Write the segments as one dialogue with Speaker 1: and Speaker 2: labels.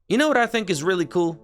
Speaker 1: You know what I think is really cool?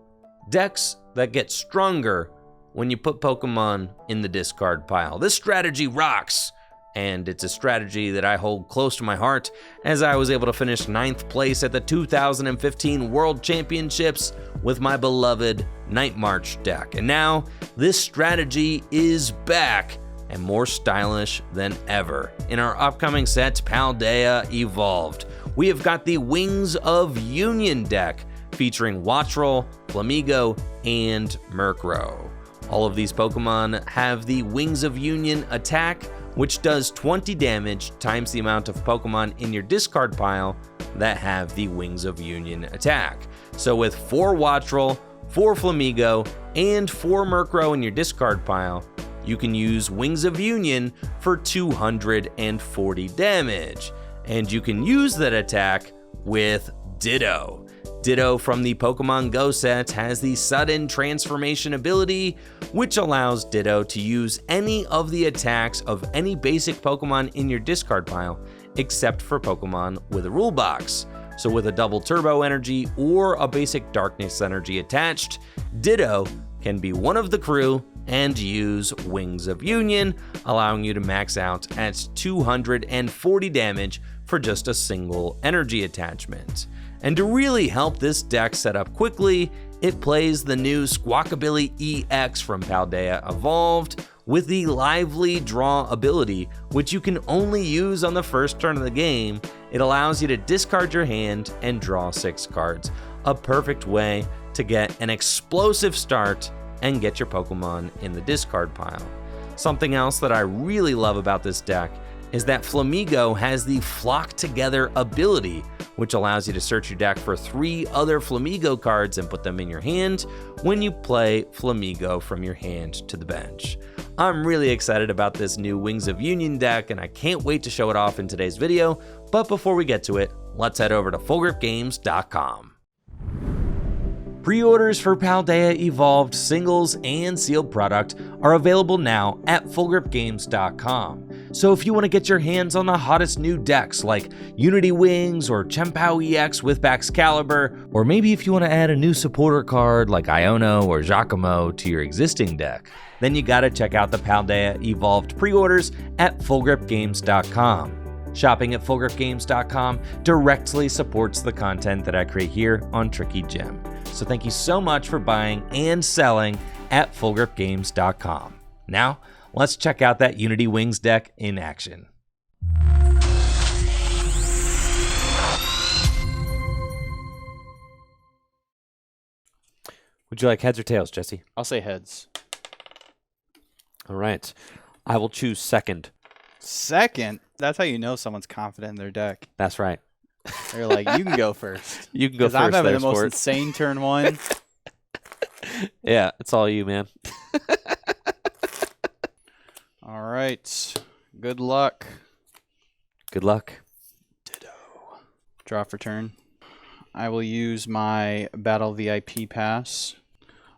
Speaker 1: Decks that get stronger when you put Pokemon in the discard pile. This strategy rocks, and it's a strategy that I hold close to my heart, as I was able to finish 9th place at the 2015 World Championships with my beloved Night March deck. And now, this strategy is back, and more stylish than ever. In our upcoming set, Paldea Evolved, we have got the Wings of Union deck, featuring Wattrel, Flamigo, and Murkrow. All of these Pokemon have the Wings of Union attack, which does 20 damage times the amount of Pokemon in your discard pile that have the Wings of Union attack. So with 4 Wattrel, 4 Flamigo, and 4 Murkrow in your discard pile, you can use Wings of Union for 240 damage. And you can use that attack with Ditto. Ditto from the Pokemon Go set has the sudden transformation ability, which allows Ditto to use any of the attacks of any basic Pokemon in your discard pile, except for Pokemon with a rule box. So with a double turbo energy or a basic darkness energy attached, Ditto can be one of the crew and use Wings of Union, allowing you to max out at 240 damage for just a single energy attachment. And to really help this deck set up quickly, it plays the new Squawkabilly EX from Paldea Evolved with the Lively Draw ability, which you can only use on the first turn of the game. It allows you to discard your hand and draw 6 cards, a perfect way to get an explosive start and get your Pokemon in the discard pile. Something else that I really love about this deck is that Flamigo has the Flock Together ability, which allows you to search your deck for 3 other Flamigo cards and put them in your hand when you play Flamigo from your hand to the bench. I'm really excited about this new Wings of Union deck, and I can't wait to show it off in today's video, but before we get to it, let's head over to FullGripGames.com. Pre-orders for Paldea Evolved singles and sealed product are available now at FullGripGames.com. So if you want to get your hands on the hottest new decks like Unity Wings or Chempao EX with Baxcalibur, or maybe if you want to add a new supporter card like Iono or Giacomo to your existing deck, then you gotta check out the Paldea Evolved pre-orders at FullGripGames.com. Shopping at FullGripGames.com directly supports the content that I create here on Tricky Gem. So thank you so much for buying and selling at FullGripGames.com. Now, let's check out that Unity Wings deck in action. Would you like heads or tails, Jesse?
Speaker 2: I'll say heads.
Speaker 1: All right. I will choose second.
Speaker 2: Second? That's how you know someone's confident in their deck.
Speaker 1: That's right.
Speaker 2: They're like, you can go first.
Speaker 1: You can go first.
Speaker 2: I'm having the most
Speaker 1: Sport.
Speaker 2: insane turn one.
Speaker 1: Yeah, it's all you, man.
Speaker 2: All right. Good luck.
Speaker 1: Good luck.
Speaker 2: Ditto. Draw for turn. I will use my Battle VIP pass.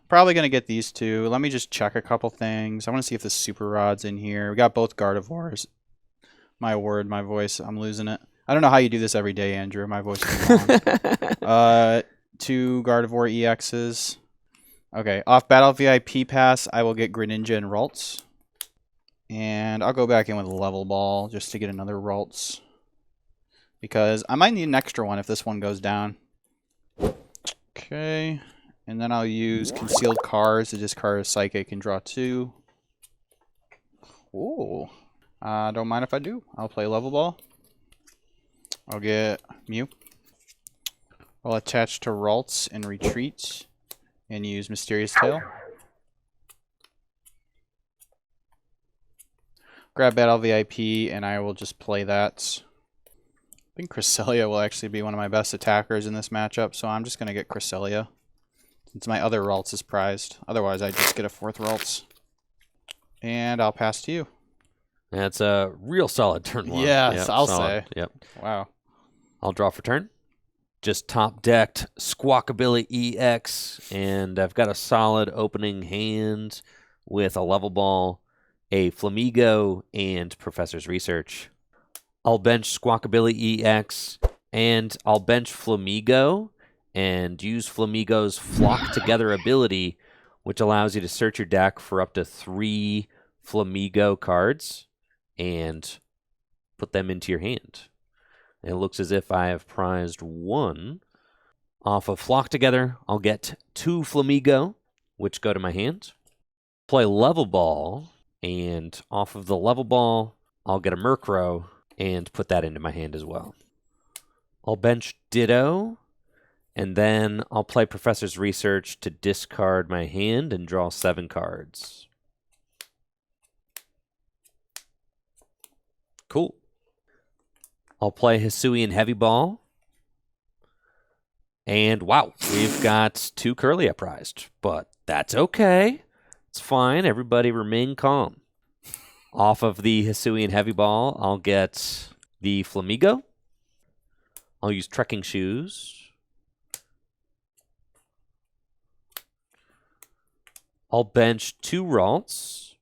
Speaker 2: Probably going to get these 2. Let me just check a couple things. I want to see if the Super Rod's in here. We got both Gardevoirs. My word, my voice. I'm losing it. I don't know how you do this every day, Andrew. My voice is long. 2 Gardevoir EXs. Okay, off Battle VIP pass, I will get Greninja and Ralts. And I'll go back in with a Level Ball just to get another Ralts. Because I might need an extra one if this one goes down. Okay. And then I'll use Concealed Cards to discard a Psychic and draw 2. Ooh. Don't mind if I do. I'll play Level Ball. I'll get Mew. I'll attach to Ralts and retreat and use Mysterious Tail. Grab Battle VIP and I will just play that. I think Cresselia will actually be one of my best attackers in this matchup, so I'm just going to get Cresselia since my other Ralts is prized. Otherwise, I just get a 4th Ralts. And I'll pass to you.
Speaker 1: That's a real solid turn 1.
Speaker 2: Yes,
Speaker 1: yep,
Speaker 2: I'll
Speaker 1: solid.
Speaker 2: say.
Speaker 1: Yep.
Speaker 2: Wow.
Speaker 1: I'll draw for turn. Just top decked Squawkabilly EX, and I've got a solid opening hand with a Level Ball, a Flamigo, and Professor's Research. I'll bench Squawkabilly EX, and I'll bench Flamigo, and use Flamigo's Flock Together ability, which allows you to search your deck for up to 3 Flamigo cards and put them into your hand. It looks as if I have prized 1. Off of Flock Together, I'll get 2 Flamigo, which go to my hand. Play Level Ball, and off of the Level Ball, I'll get a Murkrow and put that into my hand as well. I'll bench Ditto, and then I'll play Professor's Research to discard my hand and draw 7 cards. Cool. I'll play Hisuian Heavy Ball. And wow, we've got 2 Curlia prized, but that's okay. It's fine. Everybody remain calm. Off of the Hisuian Heavy Ball, I'll get the Flamigo. I'll use Trekking Shoes. I'll bench 2 Ralts.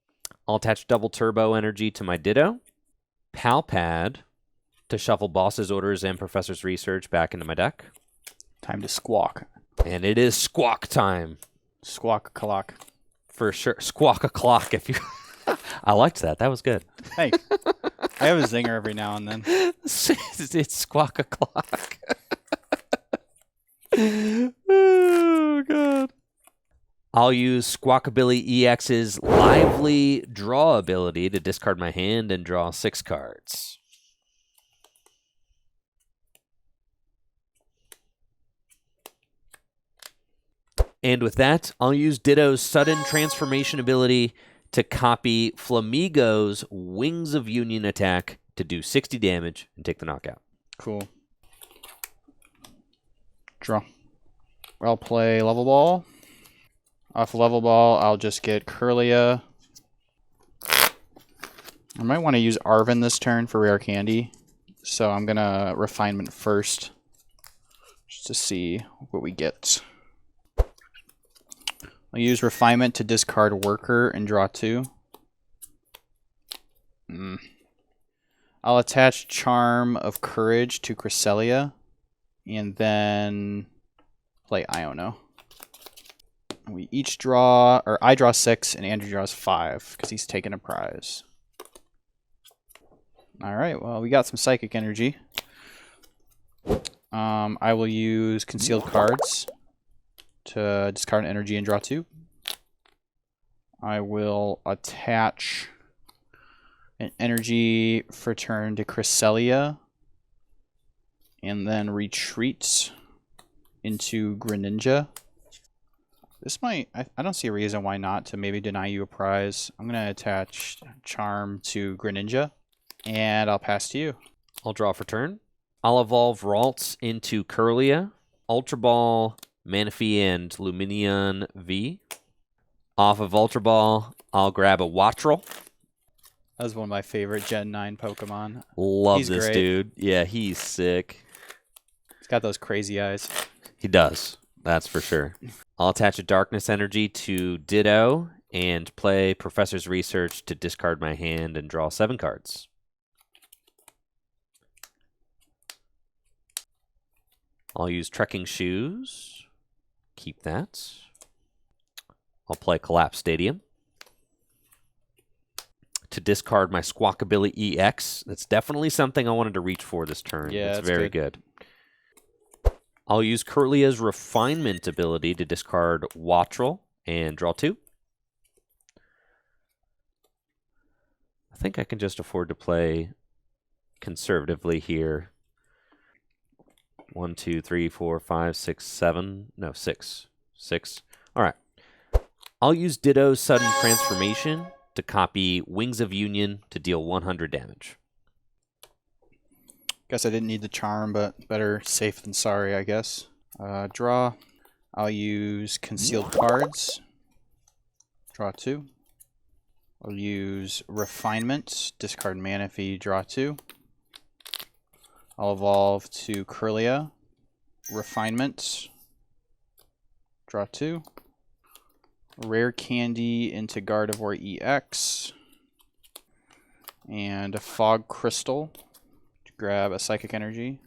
Speaker 1: I'll attach Double Turbo Energy to my Ditto. Palpad to shuffle Boss's Orders and Professor's Research back into my deck.
Speaker 2: Time to squawk.
Speaker 1: And it is squawk time.
Speaker 2: Squawk clock.
Speaker 1: For sure. Squawk a clock if you... I liked that. That was good.
Speaker 2: Hey, I have a zinger every now and then.
Speaker 1: It's squawk a clock. Oh, God. I'll use Squawkabilly EX's Lively Draw ability to discard my hand and draw 6 cards. And with that, I'll use Ditto's Sudden Transformation ability to copy Flamigo's Wings of Union attack to do 60 damage and take the knockout.
Speaker 2: Cool. Draw. I'll play Level Ball. Off Level Ball, I'll just get Curlia. I might want to use Arven this turn for Rare Candy. So I'm going to Refinement first. Just to see what we get. I'll use Refinement to discard Worker and draw 2. I'll attach Charm of Courage to Cresselia. And then play Iono. We each draw, or I draw 6 and Andrew draws 5 because he's taking a prize. Alright, well, we got some Psychic Energy. I will use Concealed Cards to discard an energy and draw 2. I will attach an energy for turn to Cresselia and then retreat into Greninja. This might, I don't see a reason why not to maybe deny you a prize. I'm going to attach Charm to Greninja and I'll pass to you.
Speaker 1: I'll draw for turn. I'll evolve Ralts into Curlia, Ultra Ball, Manaphy, and Lumineon V. Off of Ultra Ball, I'll grab a Wattrel.
Speaker 2: That was one of my favorite Gen 9 Pokemon.
Speaker 1: Love this dude. Yeah, he's sick.
Speaker 2: He's got those crazy eyes.
Speaker 1: He does. That's for sure. I'll attach a Darkness Energy to Ditto and play Professor's Research to discard my hand and draw 7 cards. I'll use Trekking Shoes. Keep that. I'll play Collapse Stadium to discard my Squawkabilly EX. That's definitely something I wanted to reach for this turn.
Speaker 2: Yeah,
Speaker 1: it's very good. I'll use Curlia's Refinement ability to discard Wattrel and draw 2. I think I can just afford to play conservatively here. 1, 2, 3, 4, 5, 6, 7. No, 6. 6. All right. I'll use Ditto's Sudden Transformation to copy Wings of Union to deal 100 damage.
Speaker 2: Guess I didn't need the Charm, but better safe than sorry, I guess. Draw. I'll use Concealed Cards. Draw 2. I'll use Refinement. Discard Manaphy. Draw 2. I'll evolve to Curlia. Refinement. Draw 2. Rare Candy into Gardevoir EX. And a Fog Crystal. Grab a Psychic Energy.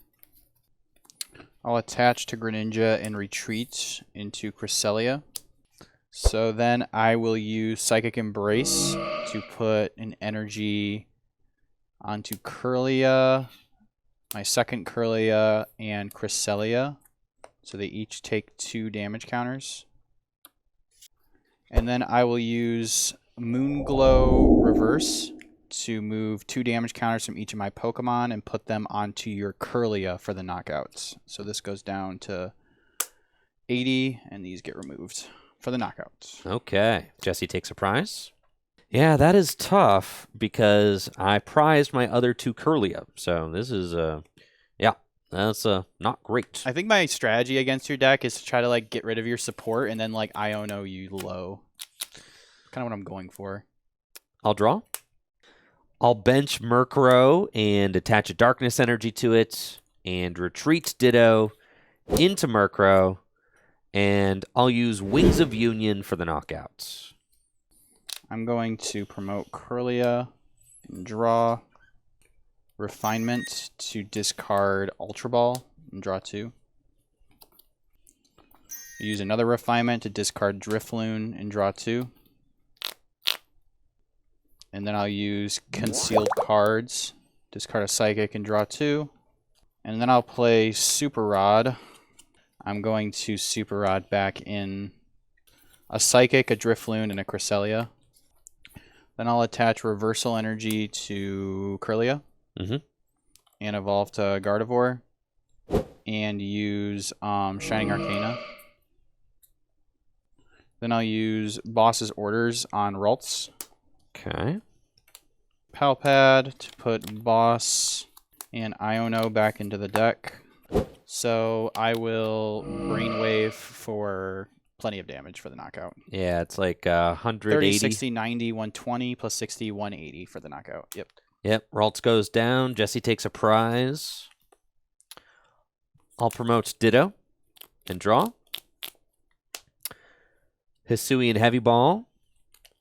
Speaker 2: I'll attach to Greninja and retreat into Cresselia. So then I will use Psychic Embrace to put an energy onto Curlia, my second Curlia, and Cresselia. So they each take 2 damage counters. And then I will use Moonglow Reverse to move 2 damage counters from each of my Pokemon and put them onto your Curlia for the knockouts. So this goes down to 80, and these get removed for the knockouts.
Speaker 1: Okay. Jesse takes a prize. Yeah, that is tough because I prized my other 2 Curlia. So this is, yeah, that's not great.
Speaker 2: I think my strategy against your deck is to try to like get rid of your support and then like Iono you low. Kind of what I'm going for.
Speaker 1: I'll draw. I'll bench Murkrow and attach a Darkness Energy to it and retreat Ditto into Murkrow, and I'll use Wings of Union for the knockouts.
Speaker 2: I'm going to promote Curlia and draw Refinement to discard Ultra Ball and draw 2. Use another Refinement to discard Drifloon and draw 2. And then I'll use Concealed Cards, discard a Psychic and draw 2. And then I'll play Super Rod. I'm going to Super Rod back in a Psychic, a Drifloon, and a Cresselia. Then I'll attach Reversal Energy to Curlia. And evolve to Gardevoir. And use Shining Arcana. Then I'll use Boss's Orders on Ralts.
Speaker 1: Okay.
Speaker 2: Palpad to put Boss and Iono back into the deck. So I will Brainwave for plenty of damage for the knockout.
Speaker 1: Yeah, it's like 180.
Speaker 2: 30, 60, 90, 120, plus 60, 180 for the knockout. Yep.
Speaker 1: Yep, Ralts goes down. Jesse takes a prize. I'll promote Ditto and draw. Hisuian Heavy Ball.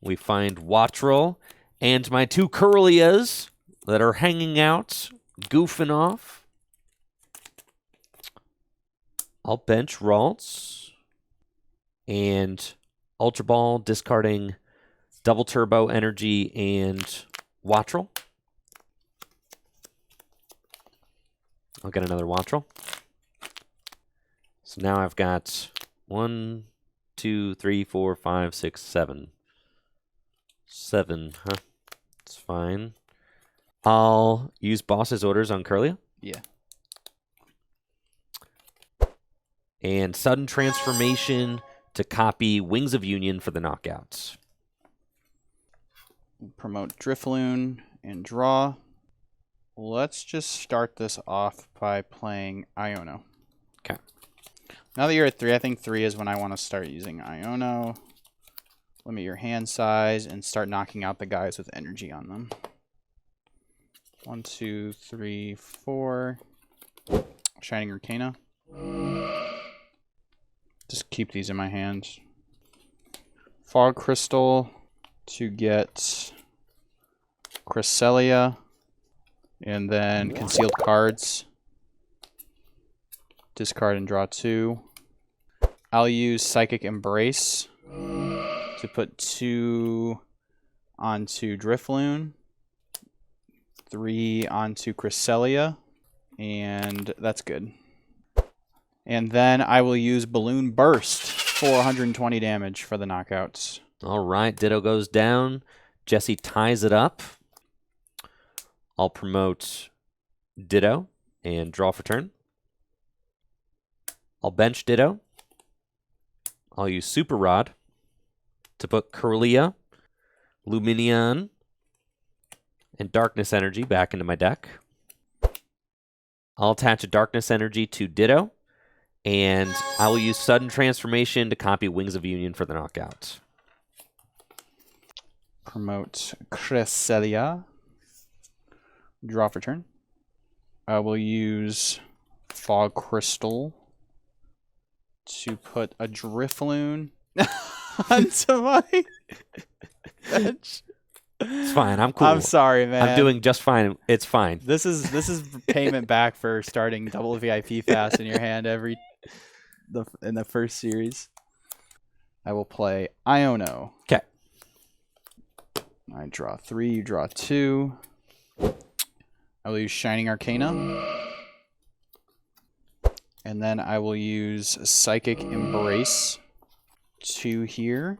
Speaker 1: We find Wattrel and my 2 Curlias that are hanging out, goofing off. I'll bench Ralts and Ultra Ball, discarding Double Turbo Energy and Wattrel. I'll get another Wattrel. So now I've got 1, 2, 3, 4, 5, 6, 7. 7, huh? It's fine. I'll use Boss's Orders on Curlia.
Speaker 2: Yeah.
Speaker 1: And Sudden Transformation to copy Wings of Union for the knockouts.
Speaker 2: Promote Drifloon and draw. Let's just start this off by playing Iono.
Speaker 1: Okay.
Speaker 2: Now that you're at 3, I think 3 is when I want to start using Iono. Limit your hand size and start knocking out the guys with energy on them. 1, 2, 3, 4. Shining Arcana. Just keep these in my hands. Fog Crystal to get Cresselia. And then Concealed Cards. Discard and draw 2. I'll use Psychic Embrace to put 2 onto Drifloon, 3 onto Cresselia, and that's good. And then I will use Balloon Burst for 120 damage for the knockouts.
Speaker 1: All right, Ditto goes down. Jesse ties it up. I'll promote Ditto and draw for turn. I'll bench Ditto. I'll use Super Rod to put Curlia, Lumineon, and Darkness Energy back into my deck. I'll attach a Darkness Energy to Ditto, and I will use Sudden Transformation to copy Wings of Union for the knockout.
Speaker 2: Promote Cresselia. Draw for turn. I will use Fog Crystal to put a Drifloon onto my bench.
Speaker 1: It's fine. I'm cool.
Speaker 2: I'm sorry, man.
Speaker 1: I'm doing just fine. It's fine.
Speaker 2: This is payment back for starting double VIP fast in your hand in the first series. I will play Iono.
Speaker 1: Okay.
Speaker 2: I draw 3, you draw 2. I will use Shining Arcana. And then I will use Psychic Embrace. 2 here.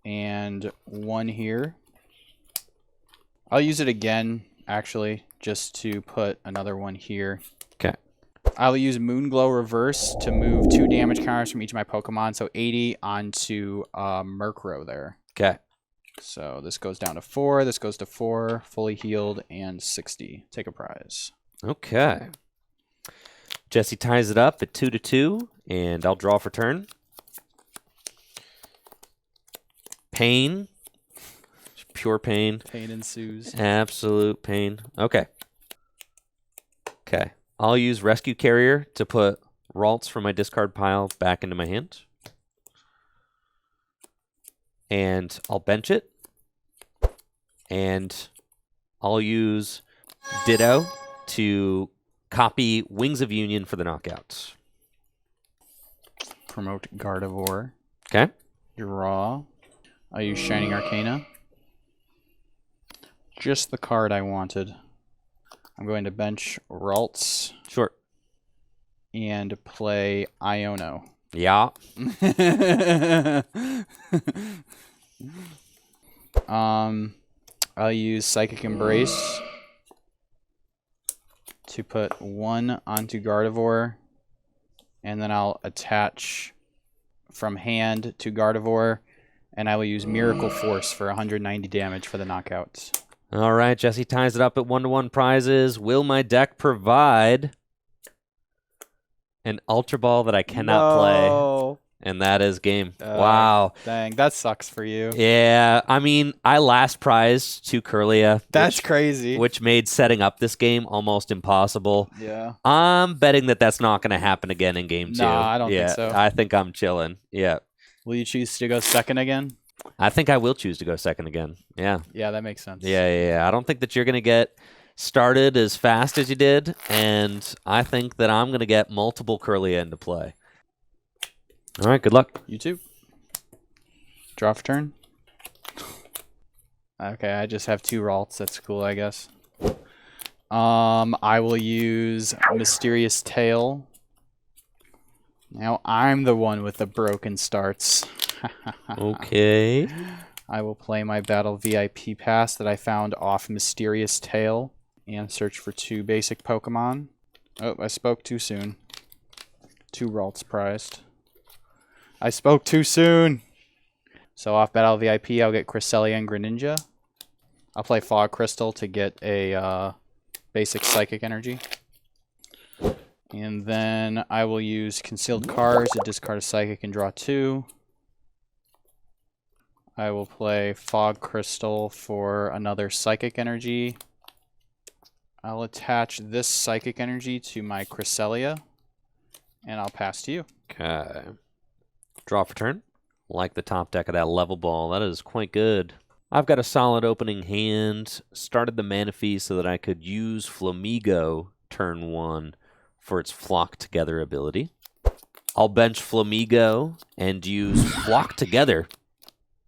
Speaker 2: And 1 here. I'll use it again, actually, just to put another one here.
Speaker 1: Okay.
Speaker 2: I'll use Moonglow Reverse to move 2 damage counters from each of my Pokemon. So 80 onto Murkrow there.
Speaker 1: Okay.
Speaker 2: So this goes down to 4, this goes to 4, fully healed, and 60. Take a prize.
Speaker 1: Okay. Jesse ties it up at 2-2, and I'll draw for turn. Pain. Pure pain.
Speaker 2: Pain ensues.
Speaker 1: Absolute pain. Okay. Okay. I'll use Rescue Carrier to put Ralts from my discard pile back into my hand. And I'll bench it. And I'll use Ditto to copy Wings of Union for the knockouts.
Speaker 2: Promote Gardevoir.
Speaker 1: Okay.
Speaker 2: Draw. I'll use Shining Arcana. Just the card I wanted. I'm going to bench Ralts.
Speaker 1: Sure.
Speaker 2: And play Iono.
Speaker 1: Yeah.
Speaker 2: I'll use Psychic Embrace to put 1 onto Gardevoir, and then I'll attach from hand to Gardevoir, and I will use Miracle Force for 190 damage for the knockouts.
Speaker 1: All right, Jesse ties it up at 1-1 prizes. Will my deck provide an Ultra Ball that I cannot play? And that is game. Wow.
Speaker 2: Dang, that sucks for you.
Speaker 1: Yeah, I mean, I last prized 2 Curlia.
Speaker 2: That's crazy.
Speaker 1: Which made setting up this game almost impossible.
Speaker 2: Yeah.
Speaker 1: I'm betting that that's not going to happen again in game 2.
Speaker 2: No, I don't think so.
Speaker 1: I think I'm chilling. Yeah.
Speaker 2: Will you choose to go second again?
Speaker 1: I think I will choose to go second again. Yeah.
Speaker 2: Yeah, that makes sense.
Speaker 1: Yeah. I don't think that you're going to get started as fast as you did, and I think that I'm going to get multiple Curlia into play. All right, good luck.
Speaker 2: You too. Draw for turn. Okay, I just have 2 Ralts. That's cool, I guess. I will use Mysterious Tail. Now I'm the one with the broken starts.
Speaker 1: Okay.
Speaker 2: I will play my Battle VIP pass that I found off Mysterious Tail and search for 2 basic Pokemon. Oh, I spoke too soon. 2 Ralts prized. I spoke too soon. So off Battle VIP, I'll get Cresselia and Greninja. I'll play Fog Crystal to get a basic Psychic Energy. And then I will use Concealed Cards to discard a Psychic and draw 2. I will play Fog Crystal for another Psychic Energy. I'll attach this Psychic Energy to my Cresselia. And I'll pass to you.
Speaker 1: Okay. Draw for turn. Like the top deck of that level ball. That is quite good. I've got a solid opening hand. Started the Manaphy so that I could use Flamigo turn 1 for its Flock Together ability. I'll bench Flamigo and use Flock Together.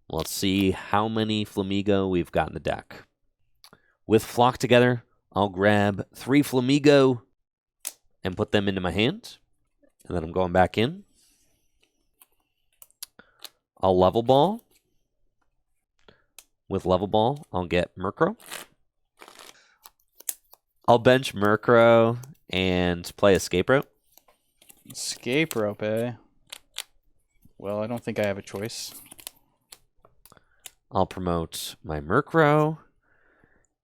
Speaker 1: Let's see how many Flamigo we've got in the deck. With Flock Together, I'll grab 3 Flamigo and put them into my hand. And then I'm going back in. I'll Level Ball. With Level Ball, I'll get Murkrow. I'll bench Murkrow and play Escape Rope.
Speaker 2: Escape Rope, eh? Well, I don't think I have a choice.
Speaker 1: I'll promote my Murkrow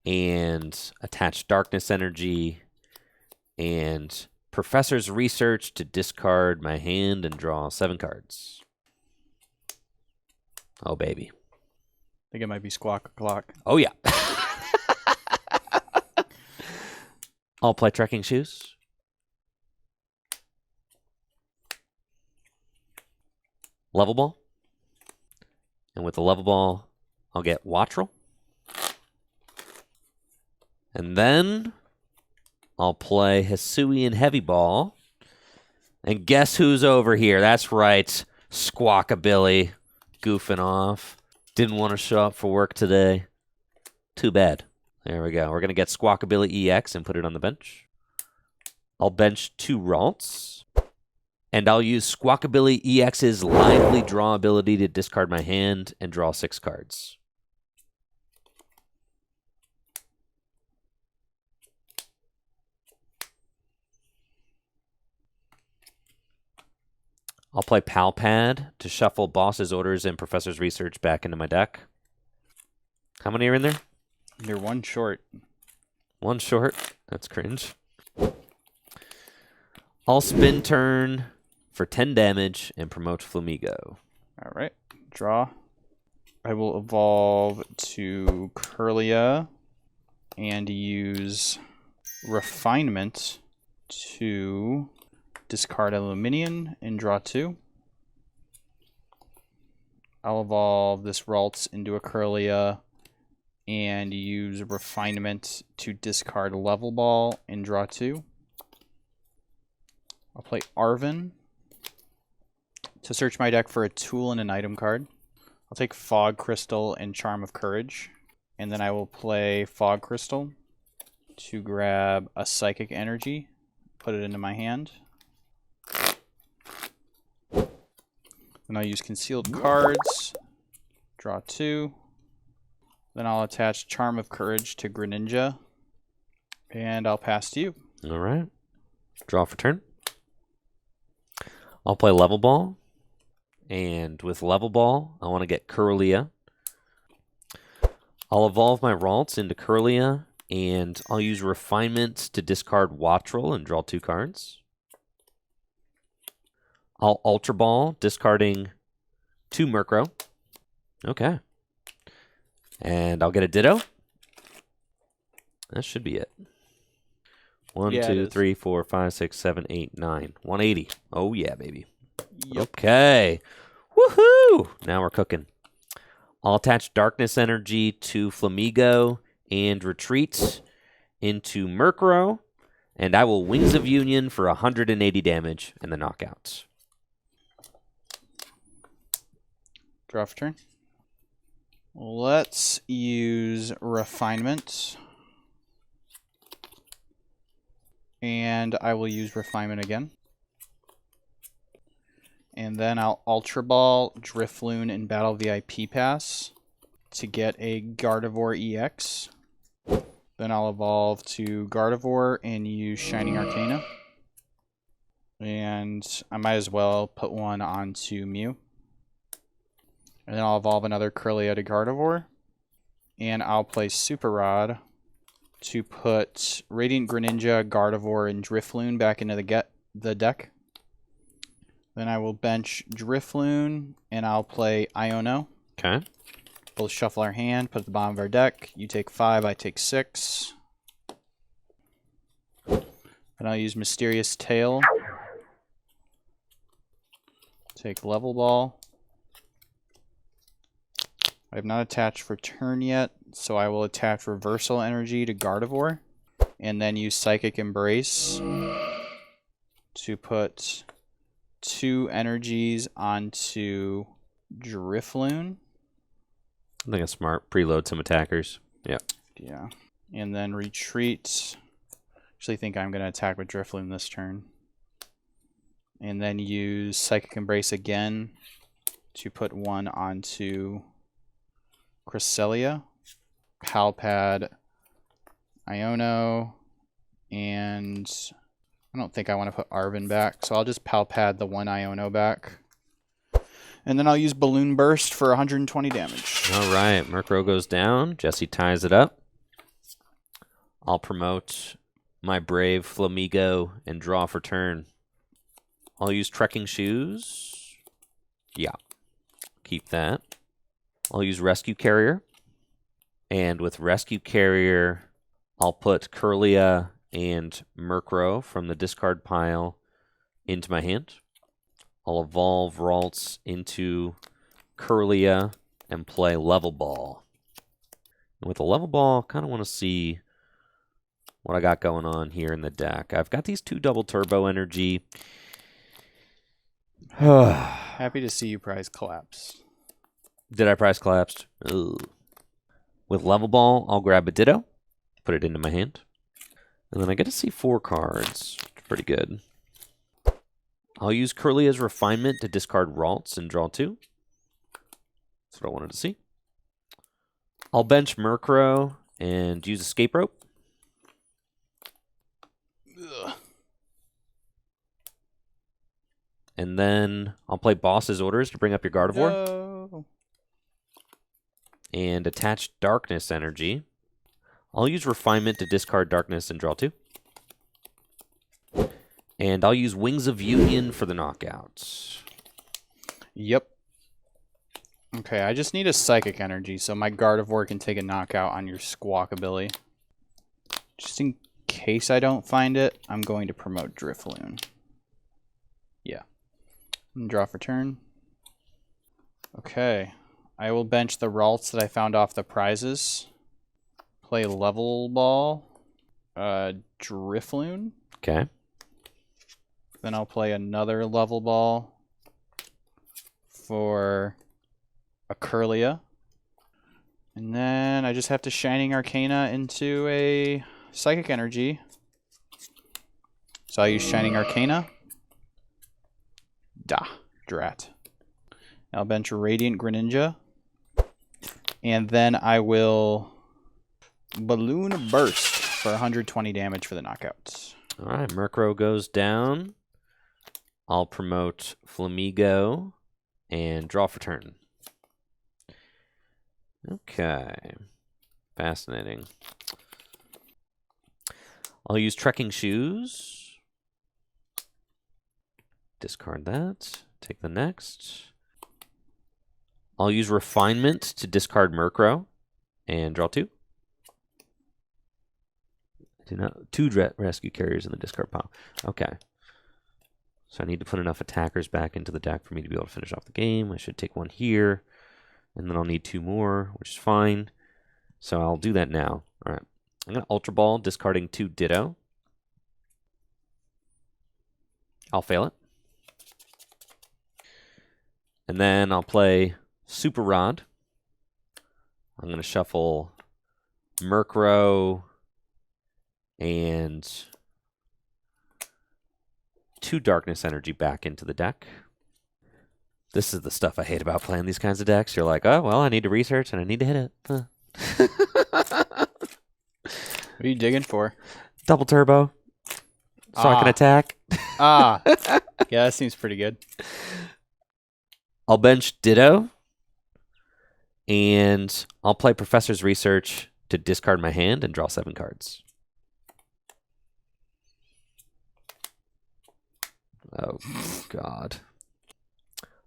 Speaker 1: and attach Darkness Energy and Professor's Research to discard my hand and draw 7 cards. Oh, baby.
Speaker 2: I think it might be Squawk O'Clock.
Speaker 1: Oh, yeah. I'll play Trekking Shoes. Level Ball. And with the Level Ball, I'll get Wattrel. And then I'll play Hisuian Heavy Ball. And guess who's over here? That's right, Squawkabilly, goofing off. Didn't want to show up for work today. Too bad. There we go. We're going to get Squawkabilly EX and put it on the bench. I'll bench 2 Ralts. And I'll use Squawkabilly EX's lively draw ability to discard my hand and draw 6 cards. I'll play Palpad to shuffle Boss's Orders and Professor's Research back into my deck. How many are in there?
Speaker 2: You're 1 short.
Speaker 1: 1 short? That's cringe. I'll spin turn for 10 damage and promote Flamigo.
Speaker 2: All right. Draw. I will evolve to Curlia and use Refinement to discard Aluminium and draw 2. I'll evolve this Ralts into a Curlia and use Refinement to discard Level Ball and draw 2. I'll play Arven to search my deck for a tool and an item card. I'll take Fog Crystal and Charm of Courage, and then I will play Fog Crystal to grab a Psychic Energy, put it into my hand. Then I'll use Concealed Cards, draw 2. Then I'll attach Charm of Courage to Greninja, and I'll pass to you.
Speaker 1: All right. Draw for turn. I'll play Level Ball. And with Level Ball, I want to get Curlia. I'll evolve my Ralts into Curlia, and I'll use Refinement to discard Wattrel and draw 2 cards. I'll Ultra Ball, discarding 2 Murkrow. Okay. And I'll get a Ditto. That should be it. 1, 2, 3, 4, 5, 6, 7, 8, 9. 180. Oh, yeah, baby.
Speaker 2: Yep.
Speaker 1: Okay. Woohoo! Now we're cooking. I'll attach Darkness Energy to Flamigo and retreat into Murkrow. And I will Wings of Union for 180 damage in the knockouts.
Speaker 2: Draw for turn. Let's use Refinement. And I will use Refinement again. And then I'll Ultra Ball, Drifloon, and Battle VIP Pass to get a Gardevoir EX. Then I'll evolve to Gardevoir and use Shining Arcana. And I might as well put one onto Mew. And then I'll evolve another Curlia to Gardevoir. And I'll play Super Rod to put Radiant Greninja, Gardevoir, and Drifloon back into the deck. Then I will bench Drifloon, and I'll play Iono.
Speaker 1: Okay.
Speaker 2: We'll shuffle our hand, put it at the bottom of our deck. You take 5, I take 6. Then I'll use Mysterious Tail. Take Level Ball. I have not attached for turn yet, so I will attach Reversal Energy to Gardevoir. And then use Psychic Embrace to put 2 energies onto Drifloon.
Speaker 1: I think it's smart. Preload some attackers. Yeah.
Speaker 2: Yeah. And then retreat. Actually think I'm going to attack with Drifloon this turn. And then use Psychic Embrace again to put 1 onto Cresselia, Palpad, Iono, and I don't think I want to put Arven back, so I'll just Palpad the 1 Iono back. And then I'll use Balloon Burst for 120 damage.
Speaker 1: All right, Murkrow goes down. Jesse ties it up. I'll promote my brave Flamigo and draw for turn. I'll use Trekking Shoes. Yeah, keep that. I'll use Rescue Carrier. And with Rescue Carrier, I'll put Curlia and Murkrow from the discard pile into my hand. I'll evolve Ralts into Curlia and play Level Ball. And with a Level Ball, I kind of want to see what I got going on here in the deck. I've got these 2 double turbo energy.
Speaker 2: Happy to see you prize collapse.
Speaker 1: Did I prize collapsed? Ugh. With level ball, I'll grab a Ditto, put it into my hand, and then I get to see 4 cards. Pretty good. I'll use Curlia's Refinement to discard Ralts and draw 2. That's what I wanted to see. I'll bench Murkrow and use Escape Rope.
Speaker 2: Ugh.
Speaker 1: And then I'll play Boss's Orders to bring up your Gardevoir.
Speaker 2: No.
Speaker 1: And attach Darkness Energy. I'll use Refinement to discard Darkness and draw 2. And I'll use Wings of Union for the knockouts.
Speaker 2: Yep. Okay, I just need a Psychic Energy so my Gardevoir can take a knockout on your Squawkabilly. Just in case I don't find it, I'm going to promote Drifloon. Yeah. And draw for turn. Okay. I will bench the Ralts that I found off the prizes. Play Level Ball. Drifloon.
Speaker 1: Okay.
Speaker 2: Then I'll play another Level Ball for a Curlia. And then I just have to Shining Arcana into a Psychic Energy. So I use Shining Arcana. Drat. I'll bench Radiant Greninja. And then I will Balloon Burst for 120 damage for the knockouts.
Speaker 1: All right, Murkrow goes down. I'll promote Flamigo and draw for turn. Okay. Fascinating. I'll use Trekking Shoes. Discard that. Take the next. I'll use Refinement to discard Murkrow and draw 2. Two rescue carriers in the discard pile. Okay. So I need to put enough attackers back into the deck for me to be able to finish off the game. I should take 1 here. And then I'll need 2 more, which is fine. So I'll do that now. All right. I'm going to Ultra Ball, discarding 2 Ditto. I'll fail it. And then I'll play Super Rod. I'm going to shuffle Murkrow and 2 Darkness Energy back into the deck. This is the stuff I hate about playing these kinds of decks. You're like, oh, well, I need to research and I need to hit it. Huh.
Speaker 2: What are you digging for?
Speaker 1: Double turbo. So I can attack.
Speaker 2: Yeah, that seems pretty good.
Speaker 1: I'll bench Ditto. And I'll play Professor's Research to discard my hand and draw 7 cards. Oh, God.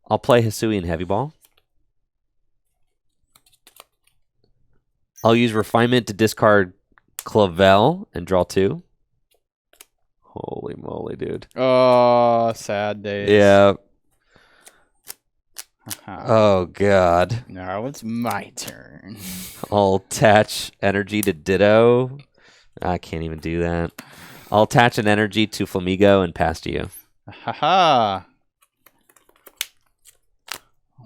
Speaker 1: I'll play Hisuian Heavy Ball. I'll use Refinement to discard Clavel and draw 2. Holy moly, dude.
Speaker 2: Oh, sad days.
Speaker 1: Yeah. Oh, God.
Speaker 2: Now it's my turn.
Speaker 1: I'll attach energy to Ditto. I can't even do that. I'll attach an energy to Flamigo and pass to you.
Speaker 2: Haha.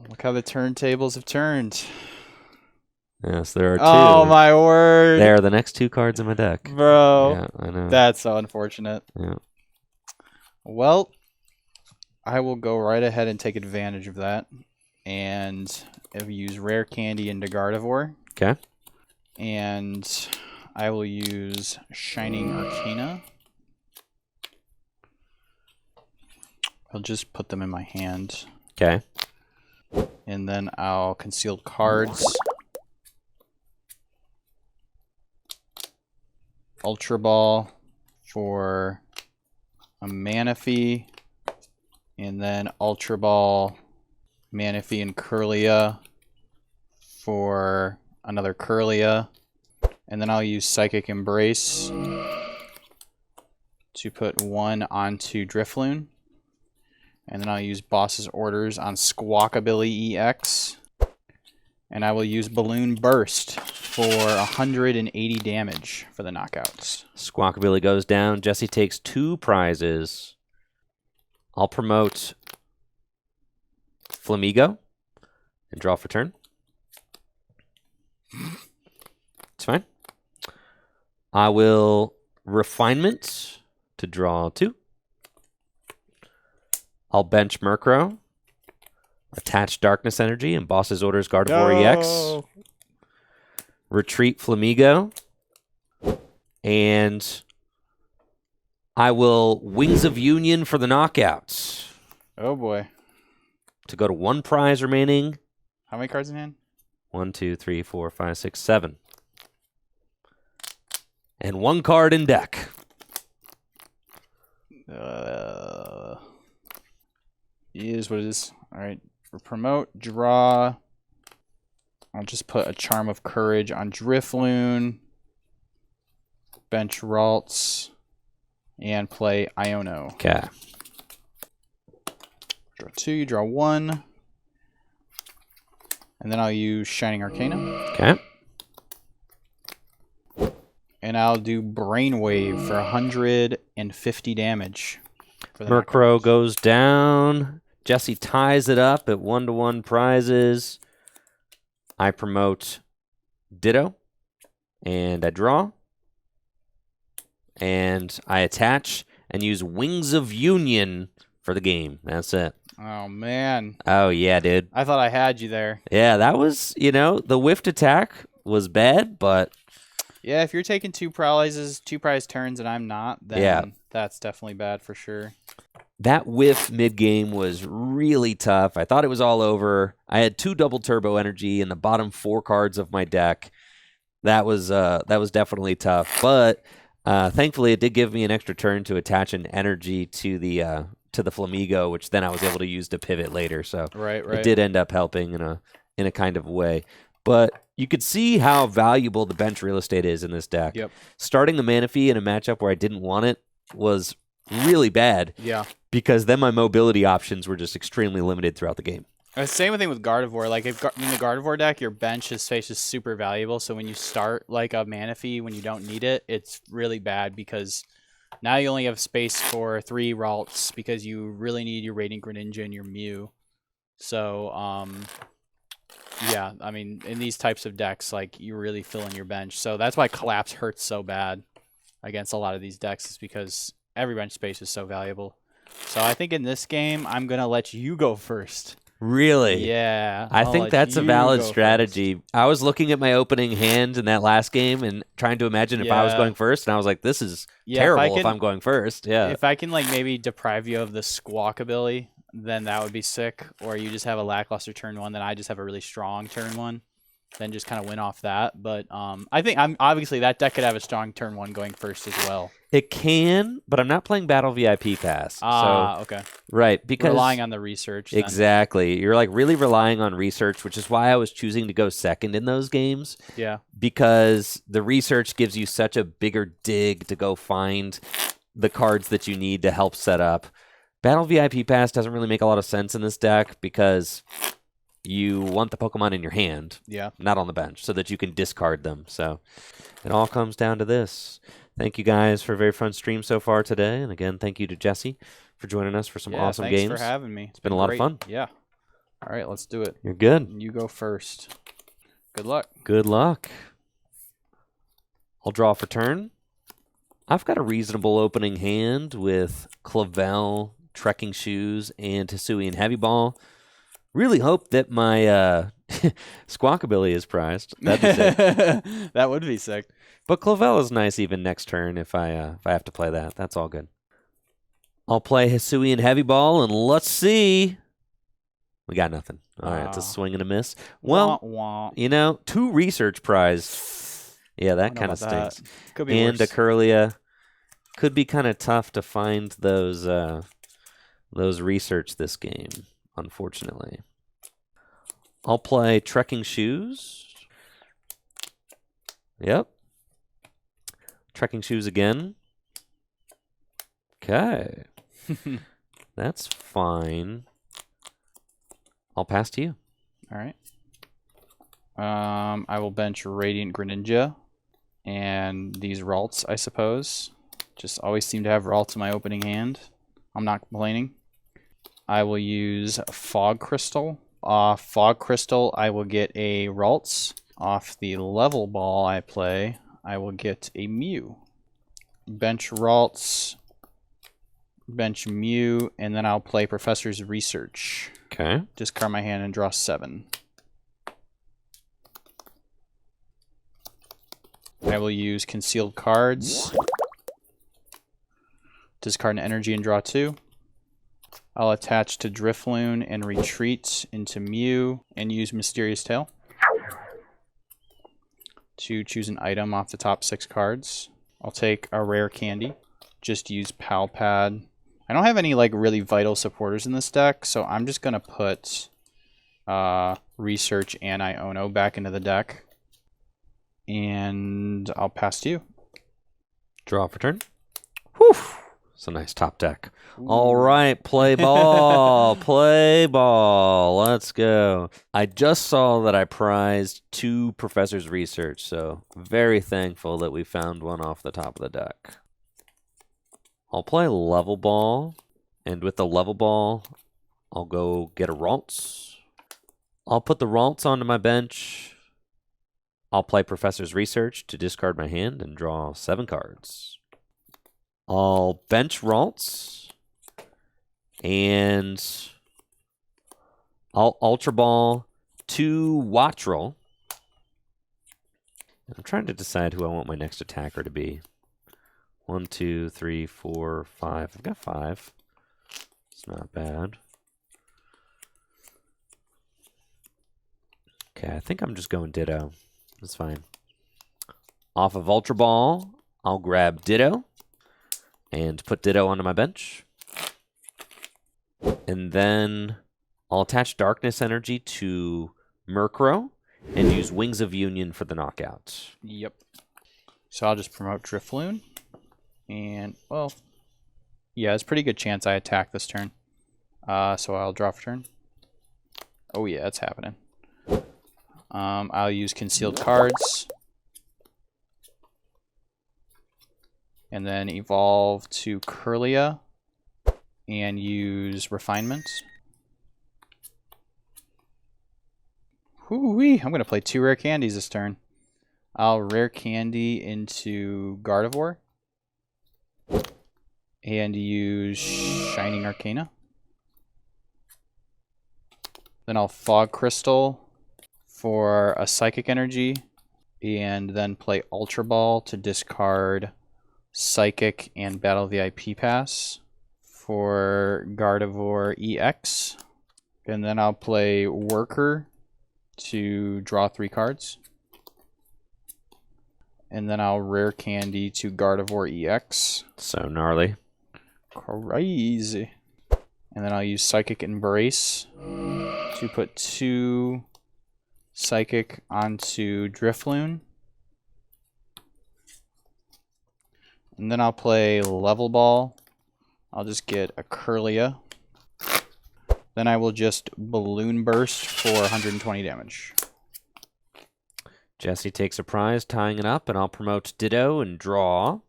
Speaker 2: Look how the turntables have turned.
Speaker 1: Yes, there are 2.
Speaker 2: Oh, my word.
Speaker 1: They are the next 2 cards in my deck.
Speaker 2: Bro.
Speaker 1: Yeah, I know.
Speaker 2: That's so unfortunate.
Speaker 1: Yeah.
Speaker 2: Well, I will go right ahead and take advantage of that. And use Rare Candy into Gardevoir.
Speaker 1: Okay.
Speaker 2: And I will use Shining Arcana. I'll just put them in my hand.
Speaker 1: Okay.
Speaker 2: And then I'll conceal cards. Ultra Ball for a Manaphy. And then Ultra Ball, Manaphy, and Curlia for another Curlia. And then I'll use Psychic Embrace to put 1 onto Drifloon. And then I'll use Boss's Orders on Squawkabilly EX. And I will use Balloon Burst for 180 damage for the knockouts.
Speaker 1: Squawkabilly goes down. Jesse takes 2 prizes. I'll promote Flamigo and draw for turn. It's fine. I will Refinement to draw 2. I'll bench Murkrow. Attach Darkness Energy and Boss's Orders Gardevoir EX. Retreat Flamigo. And I will Wings of Union for the knockouts.
Speaker 2: Oh boy.
Speaker 1: To go to 1 prize remaining.
Speaker 2: How many cards in hand?
Speaker 1: 1, 2, 3, 4, 5, 6, 7. And 1 card in deck.
Speaker 2: Is what it is. All right. For promote, draw. I'll just put a Charm of Courage on Drifloon. Bench Ralts. And play Iono.
Speaker 1: Okay.
Speaker 2: Draw 2, draw 1. And then I'll use Shining Arcana.
Speaker 1: Okay.
Speaker 2: And I'll do Brainwave for 150 damage.
Speaker 1: Murkrow goes down. Jesse ties it up at 1-to-1 prizes. I promote Ditto. And I draw. And I attach and use Wings of Union for the game. That's it.
Speaker 2: Oh, man.
Speaker 1: Oh, yeah, dude.
Speaker 2: I thought I had you there.
Speaker 1: Yeah, that was, the whiffed attack was bad, but...
Speaker 2: Yeah, if you're taking 2 prize turns and I'm not, then that's definitely bad for sure.
Speaker 1: That whiff mid-game was really tough. I thought it was all over. I had 2 double turbo energy in the bottom 4 cards of my deck. That was definitely tough, but thankfully it did give me an extra turn to attach an energy to the Flamigo, which then I was able to use to pivot later. So it did end up helping in a kind of way. But you could see how valuable the bench real estate is in this deck.
Speaker 2: Yep.
Speaker 1: Starting the Manaphy in a matchup where I didn't want it was really bad.
Speaker 2: Yeah.
Speaker 1: Because then my mobility options were just extremely limited throughout the game.
Speaker 2: Same thing with Gardevoir. Like in the Gardevoir deck, your bench space is super valuable. So when you start like a Manaphy when you don't need it, it's really bad because now you only have space for 3 Ralts because you really need your Radiant Greninja and your Mew. So yeah, I mean, in these types of decks, like, you really fill in your bench. So that's why Collapse hurts so bad against a lot of these decks, is because every bench space is so valuable. So I think in this game, I'm going to let you go first.
Speaker 1: Really?
Speaker 2: Yeah.
Speaker 1: I think that's a valid strategy. First. I was looking at my opening hand in that last game and trying to imagine if I was going first, and I was like, this is terrible if I'm going first. Yeah.
Speaker 2: If I can, like, maybe deprive you of the Squawkabilly, then that would be sick. Or you just have a lackluster turn 1, then I just have a really strong turn 1. Then just kind of win off that. But I think obviously that deck could have a strong turn 1 going first as well.
Speaker 1: It can, but I'm not playing Battle VIP Pass.
Speaker 2: Okay.
Speaker 1: Right, because
Speaker 2: relying on the research. Then.
Speaker 1: Exactly. You're like really relying on research, which is why I was choosing to go second in those games.
Speaker 2: Yeah.
Speaker 1: Because the research gives you such a bigger dig to go find the cards that you need to help set up. Battle VIP Pass doesn't really make a lot of sense in this deck because you want the Pokemon in your hand, not on the bench, so that you can discard them. So it all comes down to this. Thank you guys for a very fun stream so far today. And again, thank you to Jesse for joining us for some awesome games.
Speaker 2: Thanks for having me.
Speaker 1: It's been a lot of fun.
Speaker 2: Yeah. All right, let's do it.
Speaker 1: You're good.
Speaker 2: You go first. Good luck.
Speaker 1: Good luck. I'll draw for turn. I've got a reasonable opening hand with Clavel, Trekking Shoes, and Hisuian Heavy Ball. Really hope that my Squawkabilly is prized. That'd be sick.
Speaker 2: That would be sick.
Speaker 1: But Clavel is nice even next turn if I have to play that. That's all good. I'll play Hisuian Heavy Ball, and let's see. We got nothing. All right, it's a swing and a miss. Well, you know, 2 research prize. Yeah, that kind of stinks.
Speaker 2: Could be
Speaker 1: and
Speaker 2: worse.
Speaker 1: a Curlia. Could be kind of tough to find those research this game, unfortunately. I'll play Trekking Shoes. Yep. Trekking Shoes again. Okay. That's fine. I'll pass to you.
Speaker 2: All right. I will bench Radiant Greninja and these Ralts, I suppose. Just always seem to have Ralts in my opening hand. I'm not complaining. I will use Fog Crystal. Off Fog Crystal, I will get a Ralts. Off the level ball I play, I will get a Mew. Bench Ralts, bench Mew, and then I'll play Professor's Research.
Speaker 1: Okay.
Speaker 2: Discard my hand and draw 7. I will use Concealed Cards. Discard an energy and draw 2. I'll attach to Drifloon and retreat into Mew and use Mysterious Tail to choose an item off the top 6 cards. I'll take a rare candy. Just use Pal Pad. I don't have any like really vital supporters in this deck, so I'm just gonna put Research and Iono back into the deck. And I'll pass to you.
Speaker 1: Draw for turn. Whew. It's a nice top deck. Ooh. All right, play ball. Play ball. Let's go. I just saw that I prized 2 Professor's Research, so very thankful that we found one off the top of the deck. I'll play level ball, and with the level ball, I'll go get a Ralts. I'll put the Ralts onto my bench. I'll play Professor's Research to discard my hand and draw 7 cards. I'll bench Ralts, and I'll Ultra Ball 2 Wattrel. I'm trying to decide who I want my next attacker to be. 1, 2, 3, 4, 5. I've got 5. It's not bad. Okay, I think I'm just going Ditto. That's fine. Off of Ultra Ball, I'll grab Ditto and put Ditto onto my bench. And then I'll attach Darkness Energy to Murkrow and use Wings of Union for the knockout.
Speaker 2: Yep. So I'll just promote Drifloon. And, well, yeah, there's a pretty good chance I attack this turn. So I'll draw for turn. Oh, yeah, it's happening. I'll use Concealed Cards. And then evolve to Kirlia. And use Refinement. Whoo-wee! I'm going to play 2 rare candies this turn. I'll rare candy into Gardevoir. And use Shining Arcana. Then I'll Fog Crystal for a Psychic Energy. And then play Ultra Ball to discard Psychic and Battle VIP Pass for Gardevoir EX. And then I'll play Worker to draw 3 cards. And then I'll rare candy to Gardevoir EX.
Speaker 1: So gnarly.
Speaker 2: Crazy. And then I'll use Psychic Embrace to put 2 Psychic onto Drifloon. And then I'll play Level Ball. I'll just get a Kirlia. Then I will just Balloon Burst for 120 damage.
Speaker 1: Jesse takes a prize, tying it up, and I'll promote Ditto and draw.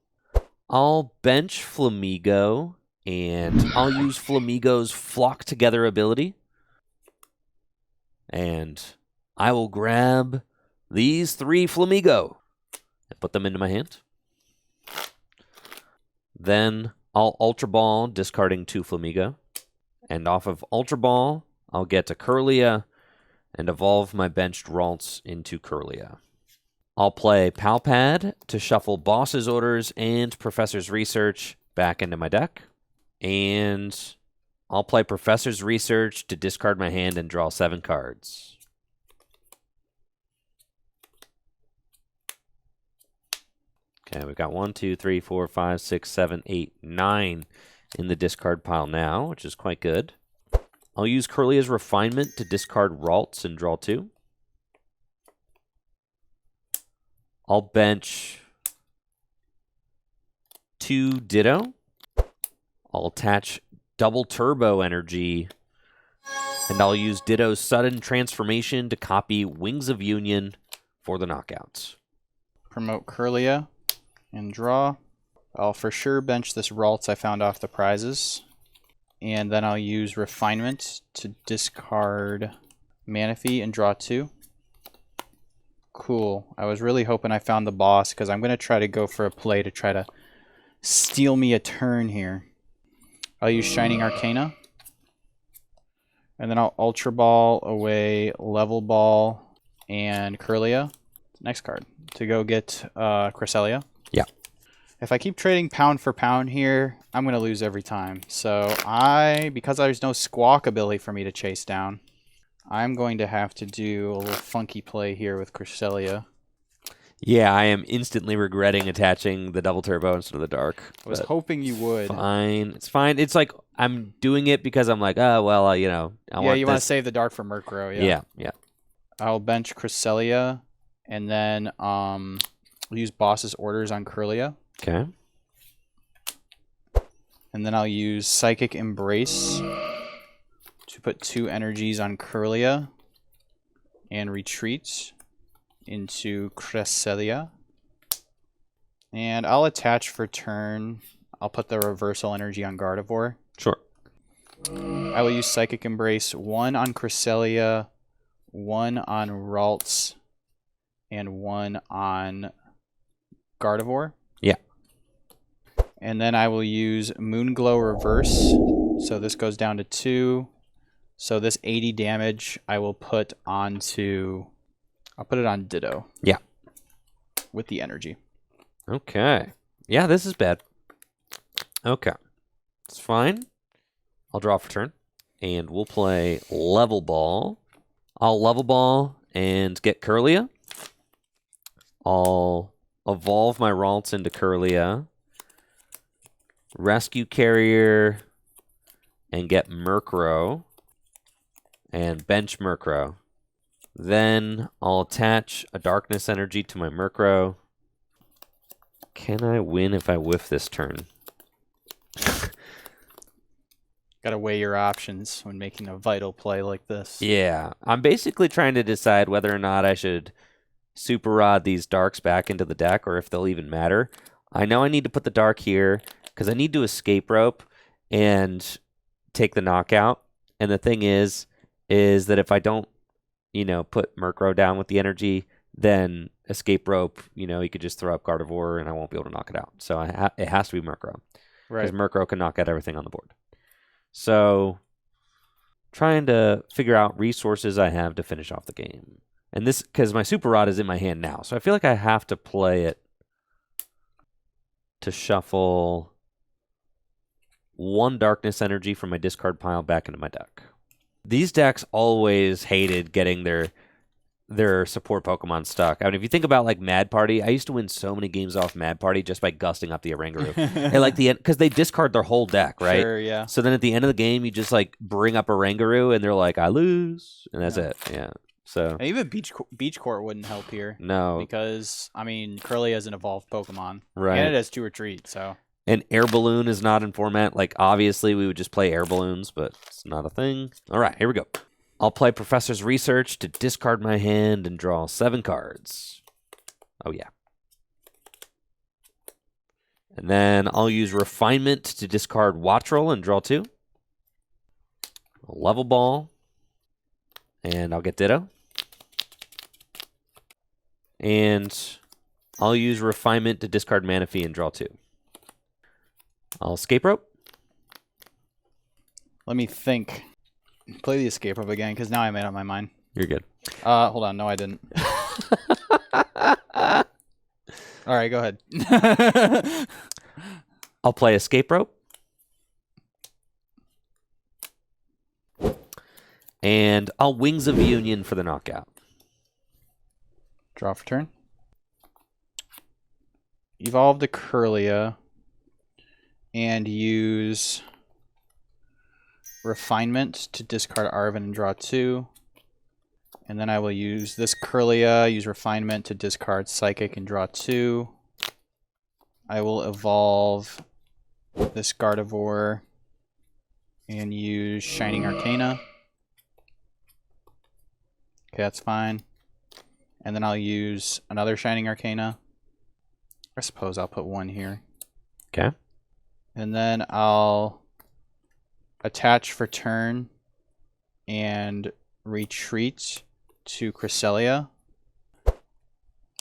Speaker 1: I'll bench Flamigo, and I'll use Flamigo's Flock Together ability. And I will grab these 3 Flamigo and put them into my hand. Then I'll Ultra Ball, discarding 2 Flamigo. And off of Ultra Ball, I'll get to Kirlia and evolve my benched Ralts into Kirlia. I'll play Pal Pad to shuffle Boss's Orders and Professor's Research back into my deck. And I'll play Professor's Research to discard my hand and draw 7 cards. Okay, we've got 1, 2, 3, 4, 5, 6, 7, 8, 9 in the discard pile now, which is quite good. I'll use Kirlia's Refinement to discard Ralts and draw 2. I'll bench 2 Ditto. I'll attach Double Turbo Energy And I'll use Ditto's sudden transformation to copy Wings of Union for the knockouts.
Speaker 2: Promote Curlia and draw. I'll for sure bench this Ralts I found off the prizes. And then I'll use Refinement to discard Manaphy and draw 2. Cool. I was really hoping I found the boss because I'm going to try to go for a play to try to steal me a turn here. I'll use Shining Arcana. And then I'll Ultra Ball away Level Ball and Curlia. Next card. To go get Cresselia.
Speaker 1: Yeah.
Speaker 2: If I keep trading pound for pound here, I'm going to lose every time. So because there's no Squawk ability for me to chase down, I'm going to have to do a little funky play here with Cresselia.
Speaker 1: Yeah, I am instantly regretting attaching the double turbo instead of the dark.
Speaker 2: I was hoping you would.
Speaker 1: Fine. It's fine. It's like I'm doing it because I'm like, oh, well, I want
Speaker 2: you want to save the dark for Murkrow.
Speaker 1: Yeah.
Speaker 2: I'll bench Cresselia, and then use Boss's Orders on Curlia.
Speaker 1: Okay.
Speaker 2: And then I'll use Psychic Embrace to put 2 energies on Curlia and retreat into Cresselia. And I'll attach for turn. I'll put the reversal energy on Gardevoir.
Speaker 1: Sure.
Speaker 2: I will use Psychic Embrace 1 on Cresselia, 1 on Ralts, and 1 on Gardevoir.
Speaker 1: Yeah.
Speaker 2: And then I will use Moonglow Reverse. So this goes down to 2. So this 80 damage I will put onto... I'll put it on Ditto.
Speaker 1: Yeah.
Speaker 2: With the energy.
Speaker 1: Okay. Yeah, this is bad. Okay. It's fine. I'll draw for turn. And we'll play Level Ball. I'll Level Ball and get Curlia. I'll evolve my Ralts into Curlia. Rescue Carrier and get Murkrow. And bench Murkrow. Then I'll attach a Darkness Energy to my Murkrow. Can I win if I whiff this turn?
Speaker 2: Gotta weigh your options when making a vital play like this.
Speaker 1: Yeah. I'm basically trying to decide whether or not I should Super Rod these Darks back into the deck or if they'll even matter. I know I need to put the Dark here because I need to Escape Rope and take the knockout. And the thing is that if I don't, put Murkrow down with the energy, then Escape Rope, he could just throw up Gardevoir and I won't be able to knock it out. So it has to be Murkrow.
Speaker 2: Right.
Speaker 1: Because Murkrow can knock out everything on the board. So trying to figure out resources I have to finish off the game. And this, because my Super Rod is in my hand now. So I feel like I have to play it to shuffle 1 Darkness Energy from my discard pile back into my deck. These decks always hated getting their support Pokemon stuck. I mean, if you think about like Mad Party, I used to win so many games off Mad Party just by gusting up the Oranguru. And like the end, because they discard their whole deck, right?
Speaker 2: Sure, yeah.
Speaker 1: So then at the end of the game, you just like bring up Oranguru, and they're like, "I lose," and that's it. Yeah. So
Speaker 2: And even Beach Court wouldn't help here.
Speaker 1: no,
Speaker 2: Because, Curly has an evolved Pokemon.
Speaker 1: right.
Speaker 2: And it has 2 Retreat, so...
Speaker 1: And Air Balloon is not in format. Like, obviously, we would just play Air Balloons, but it's not a thing. All right, here we go. I'll play Professor's Research to discard my hand and draw 7 cards. Oh, yeah. And then I'll use Refinement to discard Wattrel and draw 2. I'll Level Ball. And I'll get Ditto. And I'll use Refinement to discard Manaphy and draw 2. I'll Escape Rope.
Speaker 2: Let me think. Play the Escape Rope again, because now I made up my mind.
Speaker 1: You're good.
Speaker 2: Hold on. No, I didn't. All right, go ahead.
Speaker 1: I'll play Escape Rope. And I'll Wings of Union for the knockout.
Speaker 2: Draw for turn. Evolve the Curlia. And use Refinement to discard Arven and draw 2. And then I will use this Curlia, use Refinement to discard Psychic and draw 2. I will evolve this Gardevoir and use Shining Arcana. Okay, that's fine. And then I'll use another Shining Arcana. I suppose I'll put one here.
Speaker 1: Okay.
Speaker 2: And then I'll attach for turn and retreat to Cresselia.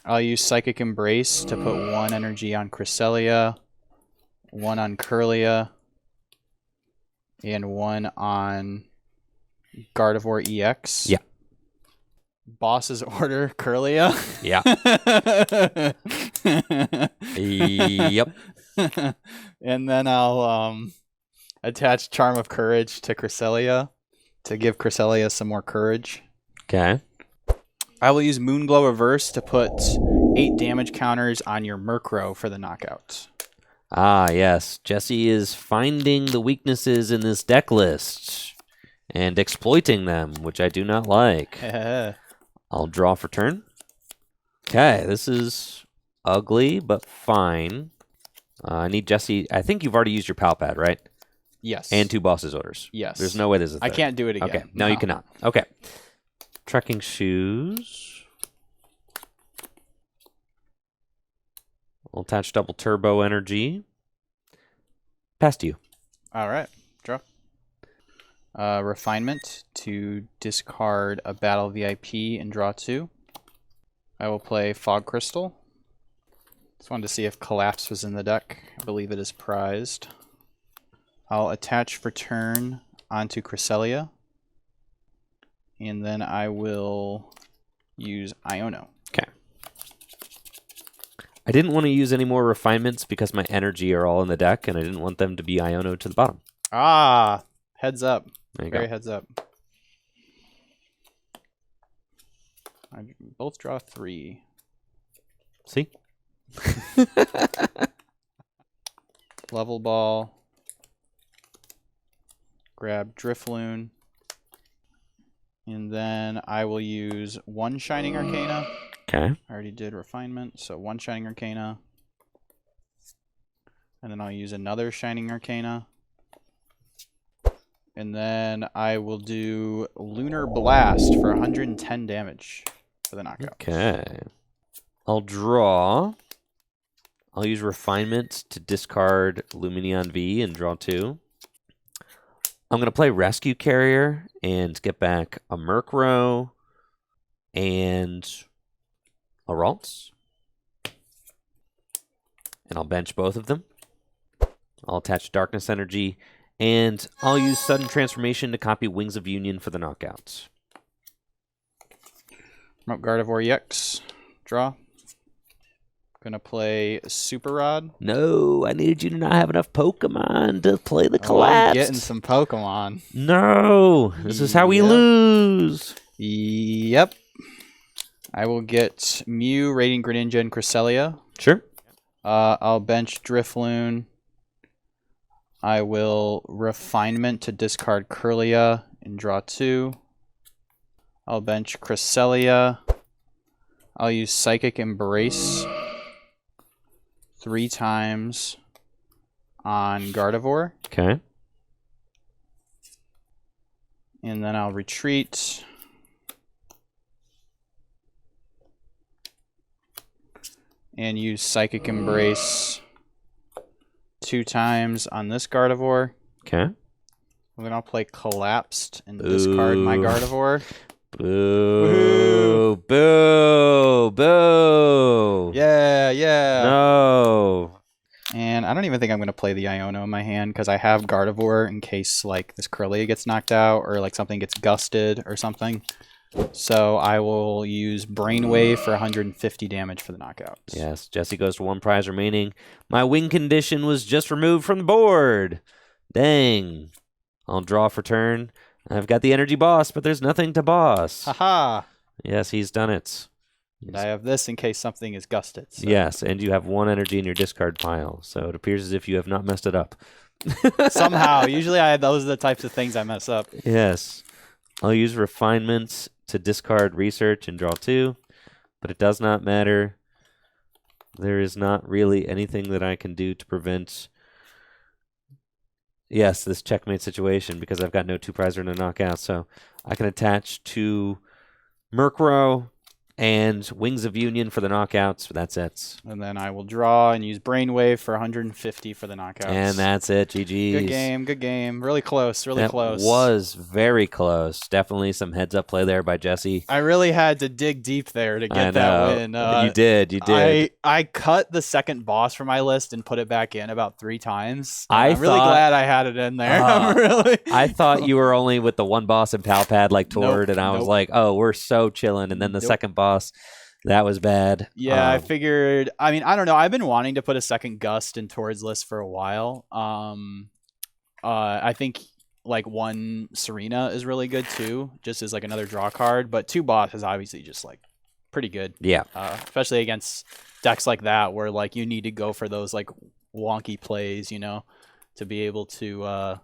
Speaker 2: I'll use Psychic Embrace to put 1 energy on Cresselia, 1 on Curlia, and 1 on Gardevoir EX.
Speaker 1: Yeah.
Speaker 2: Boss's Order, Curlia.
Speaker 1: Yeah. Yep.
Speaker 2: And then I'll attach Charm of Courage to Cresselia to give Cresselia some more courage.
Speaker 1: Okay.
Speaker 2: I will use Moonglow Reverse to put 8 damage counters on your Murkrow for the knockout.
Speaker 1: Ah, yes. Jesse is finding the weaknesses in this deck list and exploiting them, which I do not like. I'll draw for turn. Okay, this is ugly, but fine. I need Jesse. I think you've already used your Pal Pad, right?
Speaker 2: Yes.
Speaker 1: And 2 Boss's Orders.
Speaker 2: Yes.
Speaker 1: There's no way there's a third.
Speaker 2: I can't do it again.
Speaker 1: Okay, no, you cannot. Okay. Trekking Shoes. I'll attach double turbo energy. Pass to you.
Speaker 2: All right. Draw. Refinement to discard a battle VIP and draw 2. I will play Fog Crystal. Just wanted to see if Collapse was in the deck. I believe it is prized. I'll attach for turn onto Cresselia. And then I will use Iono.
Speaker 1: Okay. I didn't want to use any more refinements because my energy are all in the deck, and I didn't want them to be Iono to the bottom.
Speaker 2: Ah, heads up.
Speaker 1: There you
Speaker 2: Very
Speaker 1: go.
Speaker 2: heads up. I both draw 3.
Speaker 1: See?
Speaker 2: Level Ball. Grab Drifloon. And then I will use 1 Shining Arcana.
Speaker 1: Okay.
Speaker 2: I already did Refinement, so 1 Shining Arcana. And then I'll use another Shining Arcana. And then I will do Lunar Blast for 110 damage for the knockout.
Speaker 1: Okay. I'll draw. I'll use Refinement to discard Lumineon V and draw 2. I'm going to play Rescue Carrier and get back a Murkrow and a Ralts. And I'll bench both of them. I'll attach Darkness Energy, and I'll use Sudden Transformation to copy Wings of Union for the knockouts.
Speaker 2: Gardevoir EX. Draw. Gonna play Super Rod.
Speaker 1: No, I needed you to not have enough Pokemon to play the
Speaker 2: I'm
Speaker 1: collapse.
Speaker 2: getting some Pokemon.
Speaker 1: No, this is how we lose.
Speaker 2: Yep. I will get Mew, Radiant Greninja, and Cresselia.
Speaker 1: Sure.
Speaker 2: I'll bench Drifloon. I will Refinement to discard Curlia and draw 2. I'll bench Cresselia. I'll use Psychic Embrace 3 times on Gardevoir.
Speaker 1: Okay.
Speaker 2: And then I'll retreat. And use Psychic Embrace 2 times on this Gardevoir.
Speaker 1: Okay.
Speaker 2: And then I'll play Collapsed and discard my Gardevoir.
Speaker 1: Boo. Boo. Boo.
Speaker 2: Yeah, yeah.
Speaker 1: No.
Speaker 2: And I don't even think I'm going to play the Iono in my hand because I have Gardevoir in case like this Curlia gets knocked out or like something gets gusted or something. So I will use Brainwave for 150 damage for the knockout.
Speaker 1: Yes, Jesse goes to 1 prize remaining. My win condition was just removed from the board. Dang. I'll draw for turn. I've got the energy boss, but there's nothing to boss.
Speaker 2: Haha.
Speaker 1: Yes, he's done it.
Speaker 2: And I have this in case something is gusted. So.
Speaker 1: Yes, and you have 1 energy in your discard pile, so it appears as if you have not messed it up.
Speaker 2: Somehow. Usually those are the types of things I mess up.
Speaker 1: Yes. I'll use Refinements to discard Research and draw 2, but it does not matter. There is not really anything that I can do to prevent, yes, this checkmate situation because I've got no 2 prize or no knockout, so I can attach 2 Murkrow and Wings of Union for the knockouts. That's it.
Speaker 2: And then I will draw and use Brainwave for 150 for the knockouts.
Speaker 1: And that's it. GG's.
Speaker 2: Good game. Good game. Really close. Really close.
Speaker 1: Was very close. Definitely some heads-up play there by Jesse.
Speaker 2: I really had to dig deep there to get that win.
Speaker 1: You did. You did.
Speaker 2: I cut the second boss from my list and put it back in about 3 times.
Speaker 1: I'm
Speaker 2: really glad I had it in there.
Speaker 1: I thought you were only with the one boss in Palpad like Tord, and I was like, oh, we're so chilling. And then the second boss, that was bad.
Speaker 2: Yeah, I figured. I mean, I don't know. I've been wanting to put a second Gust in Tord's list for a while. I think like one Serena is really good too, just as like another draw card. But 2 boss is obviously just like pretty good.
Speaker 1: Yeah.
Speaker 2: Especially against decks like that where like you need to go for those like wonky plays, you know, to be able to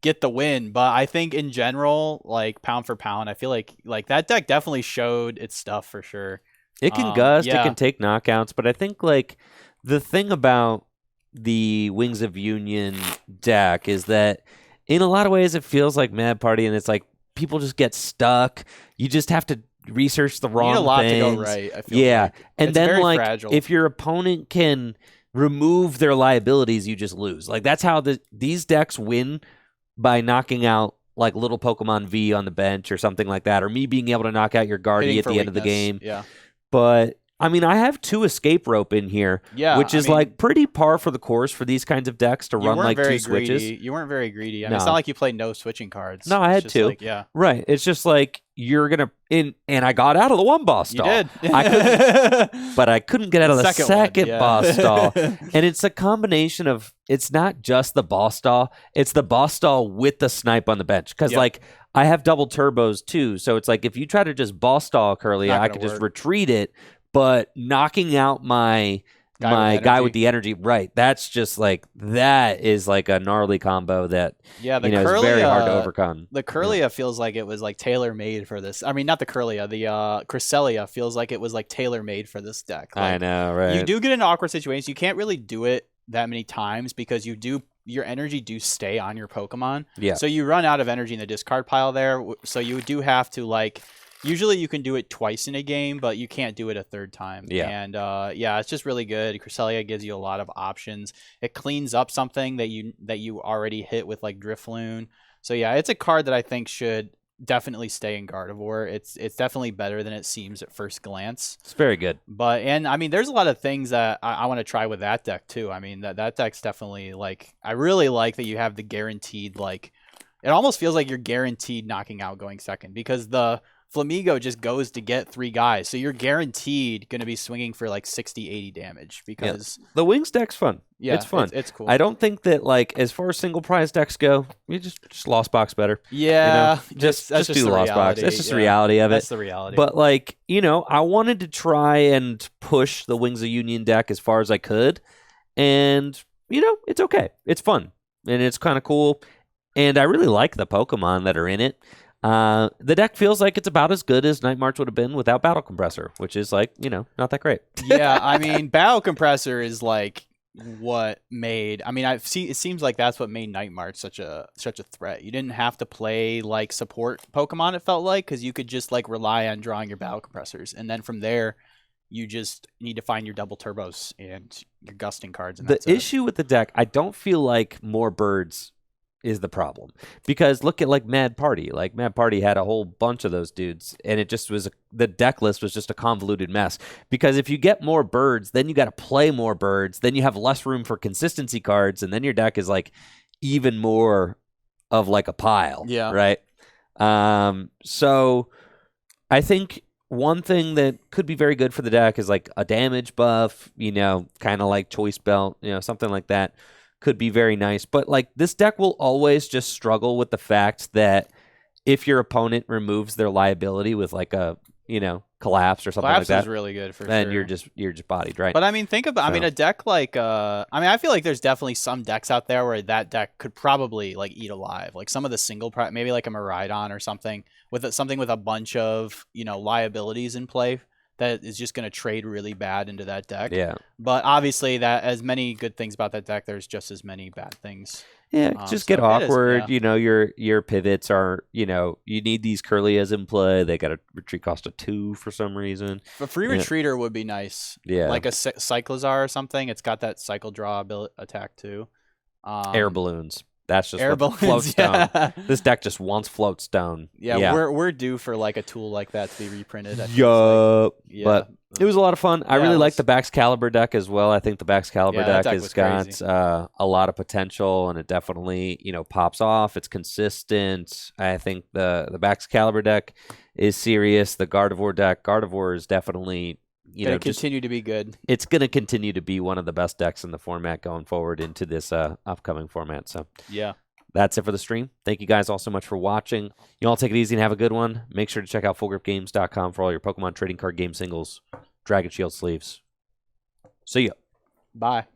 Speaker 2: get the win. But I think in general, like pound for pound, I feel like that deck definitely showed its stuff for sure.
Speaker 1: It can gust, it can take knockouts, but I think like the thing about the Wings of Union deck is that in a lot of ways it feels like Mad Party, and it's like people just get stuck. You just have to research the wrong things.
Speaker 2: You need a lot to go right, I feel like.
Speaker 1: And
Speaker 2: it's
Speaker 1: then
Speaker 2: very
Speaker 1: like
Speaker 2: fragile.
Speaker 1: if your opponent can remove their liabilities, you just lose. Like that's how these decks win, by knocking out like little Pokemon V on the bench or something like that, or me being able to knock out your Guardy at the end of the game.
Speaker 2: Yeah.
Speaker 1: But I mean, I have 2 Escape Rope in here, which is like pretty par for the course for these kinds of decks to run like 2 switches.
Speaker 2: You weren't very greedy. I mean, it's not like you played no switching cards.
Speaker 1: No, I had 2.
Speaker 2: Like, yeah.
Speaker 1: Right. It's just like you're going to and I got out of the one boss stall.
Speaker 2: You did.
Speaker 1: But I couldn't get out of the second boss stall. And it's a combination of, it's not just the boss stall, it's the boss stall with the snipe on the bench. Because like I have double turbos too. So it's like if you try to just boss stall Curlia, I could just retreat it. But knocking out my guy with the energy, right? That's just like, that is like a gnarly combo that
Speaker 2: the
Speaker 1: is very hard to overcome.
Speaker 2: The Curlia feels like it was like tailor made for this. I mean, not the Curlia, the Cresselia feels like it was like tailor made for this deck. Like,
Speaker 1: I know, right?
Speaker 2: You do get in awkward situations. You can't really do it that many times because your energy do stay on your Pokemon. Yeah. So you run out of energy in the discard pile there. So you do have to like. Usually you can do it twice in a game, but you can't do it a third time. Yeah. And it's just really good. Cresselia gives you a lot of options. It cleans up something that you already hit with like Drifloon. So yeah, it's a card that I think should definitely stay in Gardevoir. It's definitely better than it seems at first glance.
Speaker 1: It's very good.
Speaker 2: And I mean, there's a lot of things that I want to try with that deck too. I mean, that deck's definitely like, I really like that you have the guaranteed, like, it almost feels like you're guaranteed knocking out going second because the Flamigo just goes to get 3 guys. So you're guaranteed going to be swinging for like 60, 80 damage because
Speaker 1: the Wings deck's fun. Yeah, it's fun.
Speaker 2: It's cool.
Speaker 1: I don't think that like as far as single prize decks go, you just Lost Box better.
Speaker 2: Yeah.
Speaker 1: You know? Just do Lost Box. That's just the reality of it.
Speaker 2: That's the reality.
Speaker 1: But like, I wanted to try and push the Wings of Union deck as far as I could. And, it's okay. It's fun. And it's kind of cool. And I really like the Pokemon that are in it. The deck feels like it's about as good as Night March would have been without Battle Compressor, which is like, not that great.
Speaker 2: Yeah, I mean, Battle Compressor is like what made. I mean, it seems like that's what made Night March such a threat. You didn't have to play like support Pokemon. It felt like because you could just like rely on drawing your Battle Compressors, and then from there, you just need to find your double turbos and your gusting cards. And
Speaker 1: the issue with the deck, I don't feel like more birds is the problem, because look at like Mad Party. Like Mad Party had a whole bunch of those dudes, and it just was the deck list was just a convoluted mess. Because if you get more birds, then you got to play more birds, then you have less room for consistency cards, and then your deck is like even more of like a pile. Yeah. Right. So I think one thing that could be very good for the deck is like a damage buff, kind of like Choice Belt, something like that. Could be very nice, but like this deck will always just struggle with the fact that if your opponent removes their liability with like a collapse or something like that,
Speaker 2: collapse is really good for
Speaker 1: then
Speaker 2: sure.
Speaker 1: you're just bodied, right?
Speaker 2: But I mean, think about I mean a deck like I feel like there's definitely some decks out there where that deck could probably like eat alive, like some of the single maybe like a Miraidon or something with something with a bunch of liabilities in play that is just going to trade really bad into that deck.
Speaker 1: Yeah.
Speaker 2: But obviously, that as many good things about that deck, there's just as many bad things.
Speaker 1: Yeah, just get
Speaker 2: so it is,
Speaker 1: awkward.
Speaker 2: yeah.
Speaker 1: You know, your pivots are, you know, you need these Curlias in play. They got a retreat cost of 2 for some reason.
Speaker 2: A free retreater would be nice.
Speaker 1: Yeah.
Speaker 2: Like a Cyclizar or something. It's got that cycle draw attack too.
Speaker 1: Air balloons. That's just
Speaker 2: air
Speaker 1: what
Speaker 2: balloons,
Speaker 1: floats
Speaker 2: yeah.
Speaker 1: down. This deck just wants float stone.
Speaker 2: Yeah, we're due for like a tool like that to be reprinted.
Speaker 1: Yup.
Speaker 2: Yeah.
Speaker 1: But it was a lot of fun. I really like the Baxcalibur deck as well. I think the Baxcalibur deck has got a lot of potential, and it definitely, you know, pops off. It's consistent. I think the Baxcalibur deck is serious. The Gardevoir is definitely, you know,
Speaker 2: continue to be good.
Speaker 1: It's going to continue to be one of the best decks in the format going forward into this upcoming format. So
Speaker 2: yeah.
Speaker 1: That's it for the stream. Thank you guys all so much for watching. You all take it easy and have a good one. Make sure to check out fullgripgames.com for all your Pokemon trading card game singles, Dragon Shield sleeves. See ya.
Speaker 2: Bye.